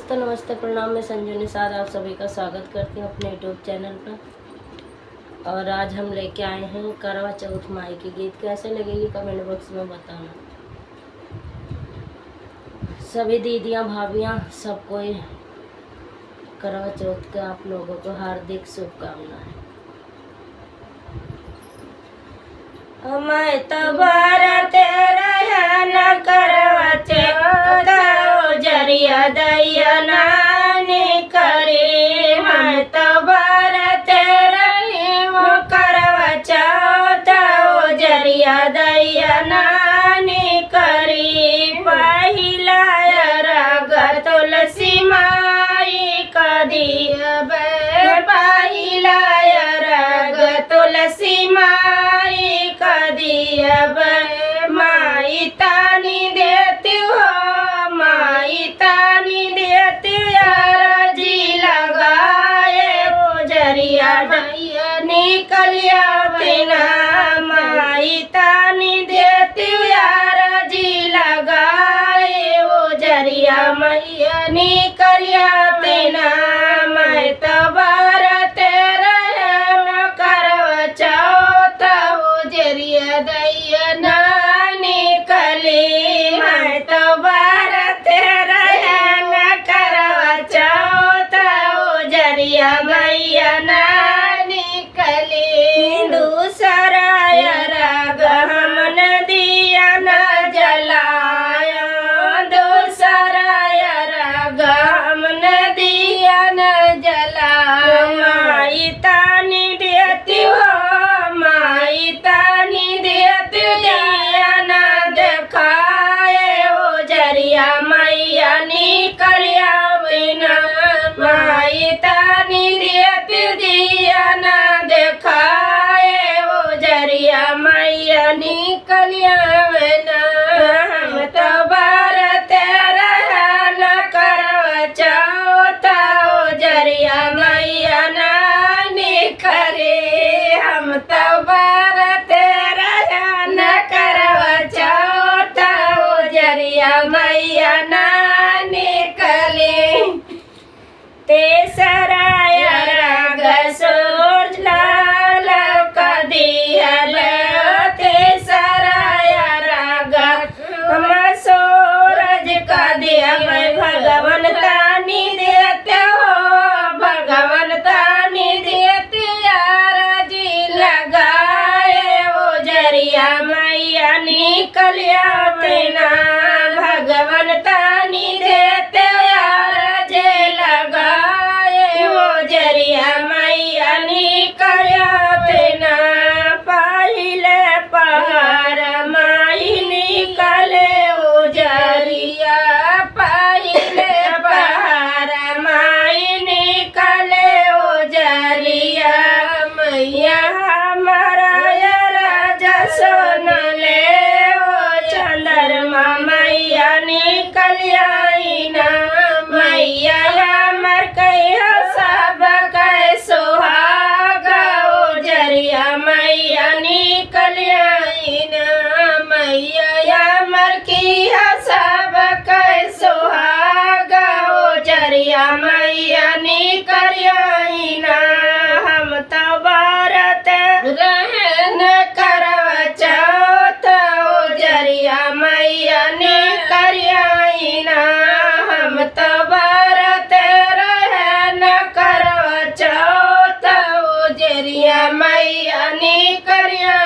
दोस्तों नमस्ते प्रणाम। मैं संजू निषाद आप सभी का स्वागत करती हूँ अपने यूट्यूब चैनल पर। और आज हम लेके आए हैं करवा चौथ माई के गीत। कैसे लगेगी कमेंट बॉक्स में बताना। सभी दीदियाँ भाभियाँ सबको करवा चौथ का आप लोगों को हार्दिक शुभकामनाएं। मैं तो भारत रहना करवा चौथ जरिया दैया नानी करे। मैं तो भारत रहना करवा चौथ जरिया दैया नानी करी। पहिला रग तुलसी माई का दिया पहिला रग तुलसी माई का दिया माई तानी देती हो माई तानी देती यार जी लगाए वो जरिया दैया निकलिया बिना माई तानी देती यार जी लगाए वो जरिया मैया निकलिया बिना। मैं तो भारत रहना करवा चौथ वो जरिया दैया नानी कली। मैं तो भारत रहना करवा चौथ वो जरिया मैया नानी कली। दूसरा राग हमन दिया न जलाया दूसरा राग हमन दिया न जलाया। माई तानी देती हो माई तानी देती दिया न देखाए वो जरिया मैया निकलिया बिना। माई तानी देती दिया न देखाए वो जरिया मैया निकलिया बिना। हम तो भारत रहना करवा चौथ वो जरिया मैया नानी करे। हम तो भारत रहना करवा चौथ वो जरिया मैया नानी कली। तेसरा राग सूरज लाल का दियल तेसरा राग हम सूरज का दिया। भगवान तानी देते हो भगवान तानी देते यार जी लगाए वो जरिया मैया निकलिया बिना। भगवान तानी देते यार जे लगाए वो जरिया मैया निकलिया बिना। पहले पहाड़ माई निकले वो जरिया पहले पहाड़ माई निकले वो जरिया। मैया हमारा राजा सुन ले वो चंद्रमा मैया निकलिया ना। मैया हमर कहिया सब कह सुहागा वो जरिया मैया निकलिया ना। मैया हमर किया सब कह सुहागा वो जरिया मैया निकलिया ना। हम तो भारत रहना करवा चौथ वो जरिया मैया निकलिया ना। हम तो भारत रहना करवा चौथ वो जरिया मैया निकलिया